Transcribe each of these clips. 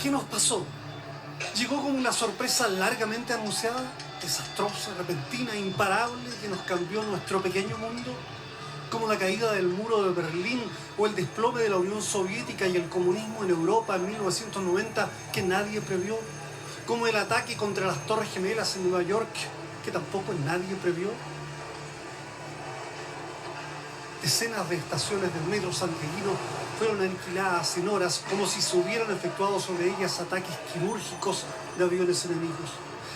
¿Qué nos pasó? Llegó como una sorpresa largamente anunciada, desastrosa, repentina, imparable, que nos cambió nuestro pequeño mundo, como la caída del muro de Berlín o el desplome de la Unión Soviética y el comunismo en Europa en 1990 que nadie previó, como el ataque contra las Torres Gemelas en Nueva York que tampoco nadie previó. Decenas de estaciones del metro santiaguino fueron aniquiladas en horas como si se hubieran efectuado sobre ellas ataques quirúrgicos de aviones enemigos.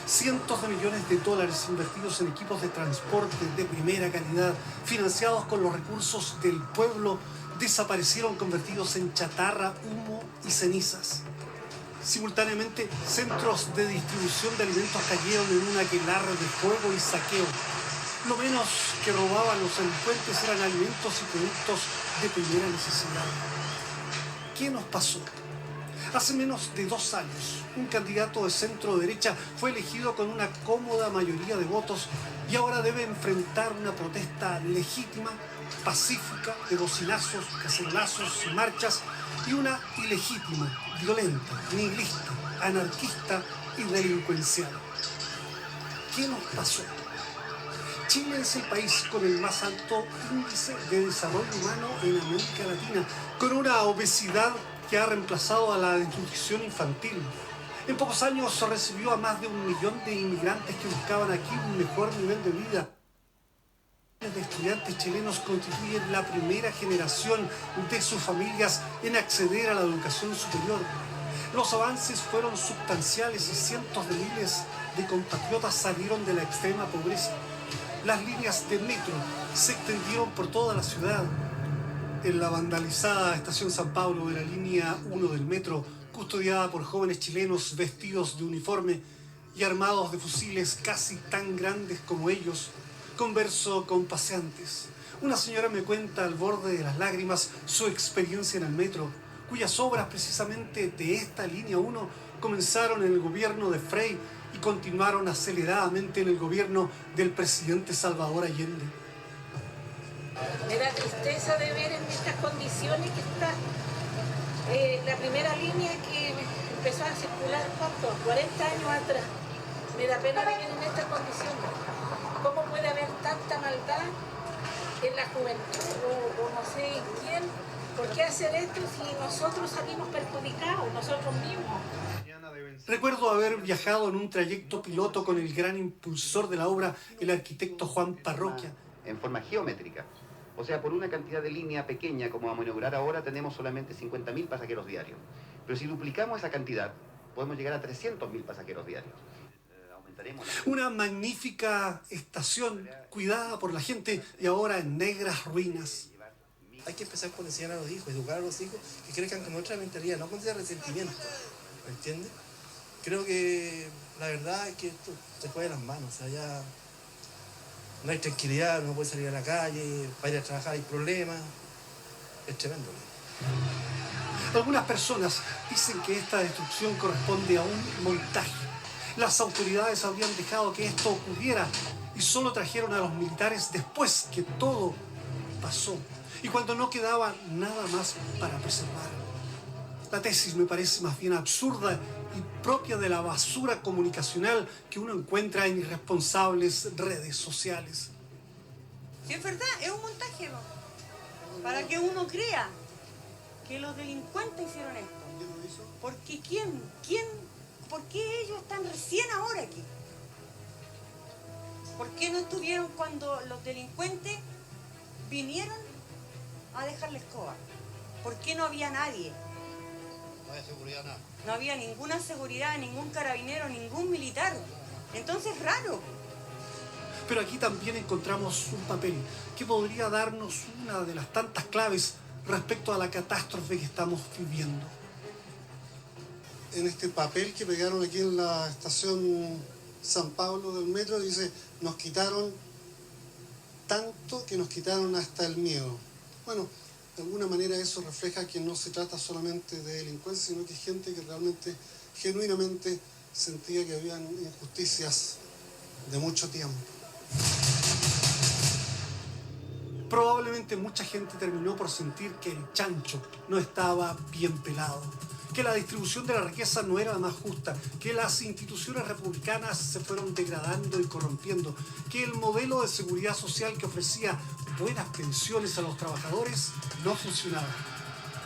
Cientos de millones de dólares invertidos en equipos de transporte de primera calidad, financiados con los recursos del pueblo, desaparecieron convertidos en chatarra, humo y cenizas. Simultáneamente, centros de distribución de alimentos cayeron en un aquelarre de fuego y saqueo. Lo menos que robaban los delincuentes eran alimentos y productos de primera necesidad. ¿Qué nos pasó? Hace menos de 2 años, un candidato de centro derecha fue elegido con una cómoda mayoría de votos y ahora debe enfrentar una protesta legítima, pacífica, de bocinazos, cacerolazos y marchas, y una ilegítima, violenta, nihilista, anarquista y delincuencial. ¿Qué nos pasó? Chile es el país con el más alto índice de desarrollo humano en América Latina, con una obesidad que ha reemplazado a la desnutrición infantil. En pocos años recibió a más de 1 millón de inmigrantes que buscaban aquí un mejor nivel de vida. Millones de estudiantes chilenos constituyen la primera generación de sus familias en acceder a la educación superior. Los avances fueron sustanciales y cientos de miles de compatriotas salieron de la extrema pobreza. Las líneas de metro se extendieron por toda la ciudad. En la vandalizada estación San Pablo de la línea 1 del metro, custodiada por jóvenes chilenos vestidos de uniforme y armados de fusiles casi tan grandes como ellos, converso con paseantes. Una señora me cuenta al borde de las lágrimas su experiencia en el metro, cuyas obras precisamente de esta línea 1 comenzaron en el gobierno de Frei y continuaron aceleradamente en el gobierno del presidente Salvador Allende. Me da tristeza de ver en estas condiciones que está la primera línea que empezó a circular, ¿cuánto? 40 años atrás. Me da pena vivir en estas condiciones. ¿Cómo puede haber tanta maldad en la juventud o no sé en quién? ¿Por qué hacer esto si nosotros salimos perjudicados, nosotros mismos? Recuerdo haber viajado en un trayecto piloto con el gran impulsor de la obra, el arquitecto Juan Parroquia. En forma geométrica. O sea, por una cantidad de línea pequeña como vamos a inaugurar ahora, tenemos solamente 50.000 pasajeros diarios. Pero si duplicamos esa cantidad, podemos llegar a 300.000 pasajeros diarios. Una magnífica estación cuidada por la gente y ahora en negras ruinas. Hay que empezar por enseñar a los hijos, educar a los hijos que crezcan con otra mentalidad, no con ese resentimiento, ¿me entiendes? Creo que la verdad es que esto se fue de las manos, o sea, ya no hay tranquilidad, no puede salir a la calle, para ir a trabajar hay problemas, es tremendo. Algunas personas dicen que esta destrucción corresponde a un montaje. Las autoridades habrían dejado que esto ocurriera y solo trajeron a los militares después que todo pasó y cuando no quedaba nada más para preservar. La tesis me parece más bien absurda y propia de la basura comunicacional que uno encuentra en irresponsables redes sociales. Si es verdad, es un montaje, ¿no? Para que uno crea que los delincuentes hicieron esto. Porque ¿por qué ellos están recién ahora aquí? ¿Por qué no estuvieron cuando los delincuentes vinieron a dejar la escoba? ¿Por qué no había nadie? No había seguridad, nada. No había ninguna seguridad, ningún carabinero, ningún militar. Entonces, raro. Pero aquí también encontramos un papel que podría darnos una de las tantas claves respecto a la catástrofe que estamos viviendo. En este papel que pegaron aquí en la estación San Pablo del metro dice: nos quitaron tanto que nos quitaron hasta el miedo. Bueno, de alguna manera eso refleja que no se trata solamente de delincuencia, sino que hay gente que realmente, genuinamente sentía que habían injusticias de mucho tiempo. Probablemente mucha gente terminó por sentir que el chancho no estaba bien pelado, que la distribución de la riqueza no era la más justa, que las instituciones republicanas se fueron degradando y corrompiendo, que el modelo de seguridad social que ofrecía buenas pensiones a los trabajadores no funcionaba,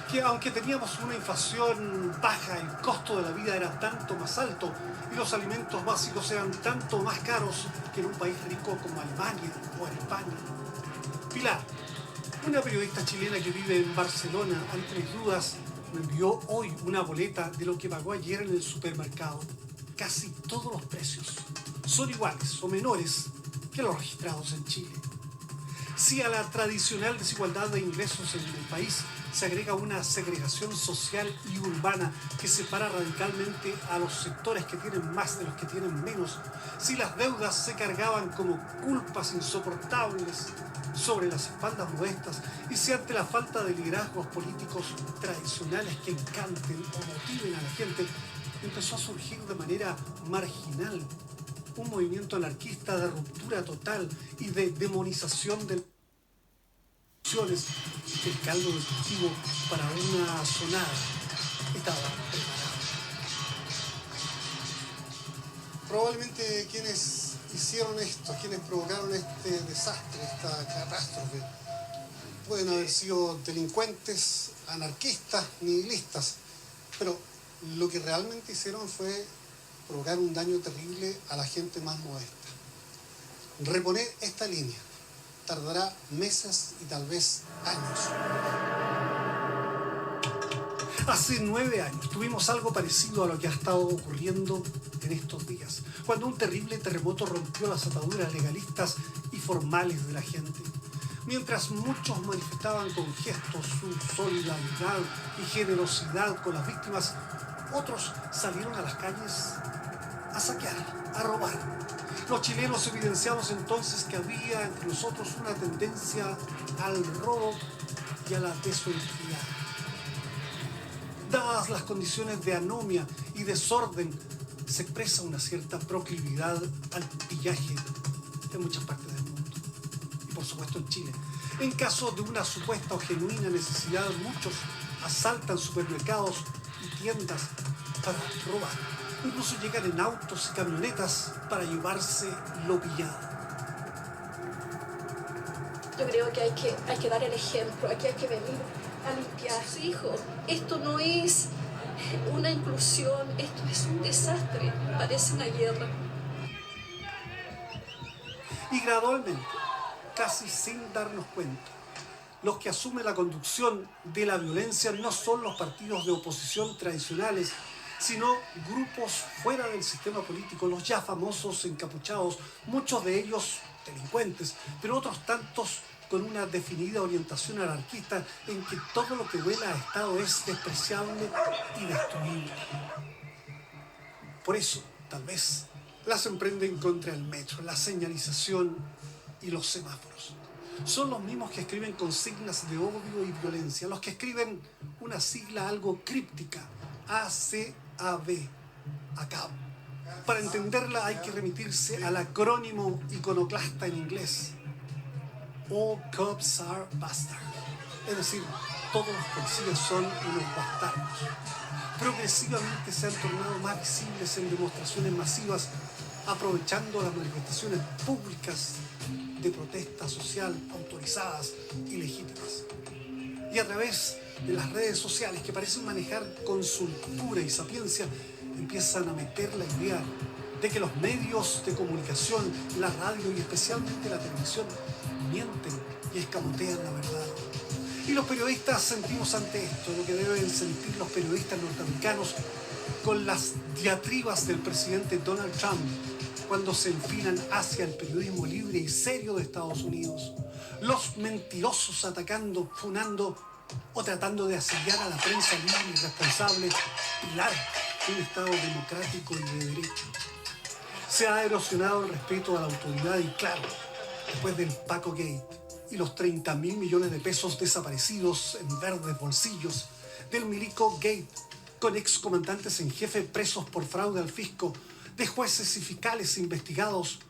que aunque teníamos una inflación baja, el costo de la vida era tanto más alto y los alimentos básicos eran tanto más caros que en un país rico como Alemania o en España. Pilar, una periodista chilena que vive en Barcelona, ante mis dudas, me envió hoy una boleta de lo que pagó ayer en el supermercado. Casi todos los precios son iguales o menores que los registrados en Chile. Si a la tradicional desigualdad de ingresos en el país se agrega una segregación social y urbana que separa radicalmente a los sectores que tienen más de los que tienen menos, si las deudas se cargaban como culpas insoportables sobre las espaldas modestas y si ante la falta de liderazgos políticos tradicionales que encanten o motiven a la gente, empezó a surgir de manera marginal un movimiento anarquista de ruptura total y de demonización del el caldo de cultivo para una sonada estaba preparado. Probablemente quienes hicieron esto, quienes provocaron este desastre, esta catástrofe, pueden haber sido delincuentes, anarquistas, nihilistas, pero lo que realmente hicieron fue provocar un daño terrible a la gente más modesta. Reponer esta línea tardará meses y tal vez años. Hace 9 años tuvimos algo parecido a lo que ha estado ocurriendo en estos días, cuando un terrible terremoto rompió las ataduras legalistas y formales de la gente. Mientras muchos manifestaban con gestos su solidaridad y generosidad con las víctimas, otros salieron a las calles a saquear, a robar. Los chilenos evidenciamos entonces que había entre nosotros una tendencia al robo y a la deshonestidad. Dadas las condiciones de anomia y desorden, se expresa una cierta proclividad al pillaje en muchas partes del mundo. Y por supuesto en Chile. En caso de una supuesta o genuina necesidad, muchos asaltan supermercados y tiendas para robar. Incluso llegan en autos y camionetas para llevarse lo pillado. Yo creo que hay que dar el ejemplo, aquí hay que venir a limpiarse. Hijo, esto no es una inclusión, esto es un desastre, parece una guerra. Y gradualmente, casi sin darnos cuenta, los que asumen la conducción de la violencia no son los partidos de oposición tradicionales, sino grupos fuera del sistema político, los ya famosos encapuchados, muchos de ellos delincuentes, pero otros tantos con una definida orientación anarquista en que todo lo que huela a Estado es despreciable y destruible. Por eso, tal vez, las emprenden contra el metro, la señalización y los semáforos. Son los mismos que escriben consignas de odio y violencia, los que escriben una sigla algo críptica, ACAB, ACAB. Para entenderla hay que remitirse al acrónimo iconoclasta en inglés. All cops are bastards. Es decir, todos los policías son unos bastardos. Progresivamente se han tornado más visibles en demostraciones masivas, aprovechando las manifestaciones públicas de protesta social autorizadas y legítimas. Y a través de las redes sociales que parecen manejar con soltura y sapiencia, empiezan a meter la idea de que los medios de comunicación, la radio y especialmente la televisión mienten y escamotean la verdad. Y los periodistas sentimos ante esto lo que deben sentir los periodistas norteamericanos con las diatribas del presidente Donald Trump cuando se enfilan hacia el periodismo libre y serio de Estados Unidos. Los mentirosos atacando, funando o tratando de asediar a la prensa libre y responsable, pilar de un Estado democrático y de derecho. Se ha erosionado el respeto a la autoridad y claro, después del Paco Gate y los 30.000 millones de pesos desaparecidos en verdes bolsillos, del Milico Gate, con excomandantes en jefe presos por fraude al fisco, de jueces y fiscales investigados,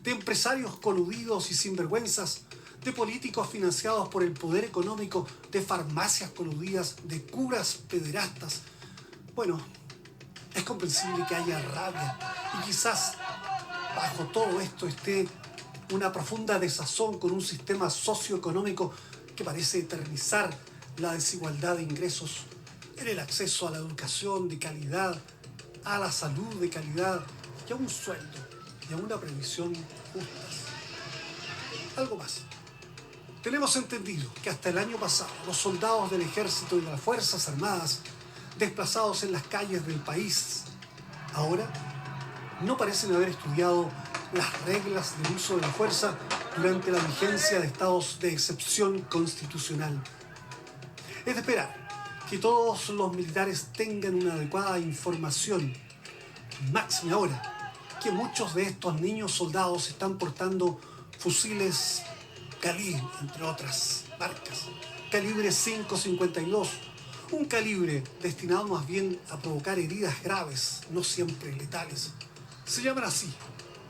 de empresarios coludidos y sinvergüenzas, de políticos financiados por el poder económico, de farmacias coludidas, de curas pederastas. Bueno, es comprensible que haya rabia y quizás bajo todo esto esté una profunda desazón con un sistema socioeconómico que parece eternizar la desigualdad de ingresos en el acceso a la educación de calidad, a la salud de calidad y a un sueldo y a una previsión justas. Algo más. Tenemos entendido que hasta el año pasado los soldados del ejército y de las Fuerzas Armadas desplazados en las calles del país ahora no parecen haber estudiado las reglas del uso de la fuerza durante la vigencia de estados de excepción constitucional. Es de esperar que todos los militares tengan una adecuada información, máxima ahora, que muchos de estos niños soldados están portando fusiles calibre, entre otras marcas, calibre 5.52, un calibre destinado más bien a provocar heridas graves, no siempre letales. Se llaman así,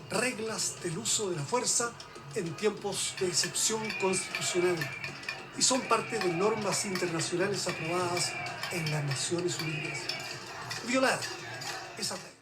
reglas del uso de la fuerza en tiempos de excepción constitucional, y son parte de normas internacionales aprobadas en las Naciones Unidas. Violar esas reglas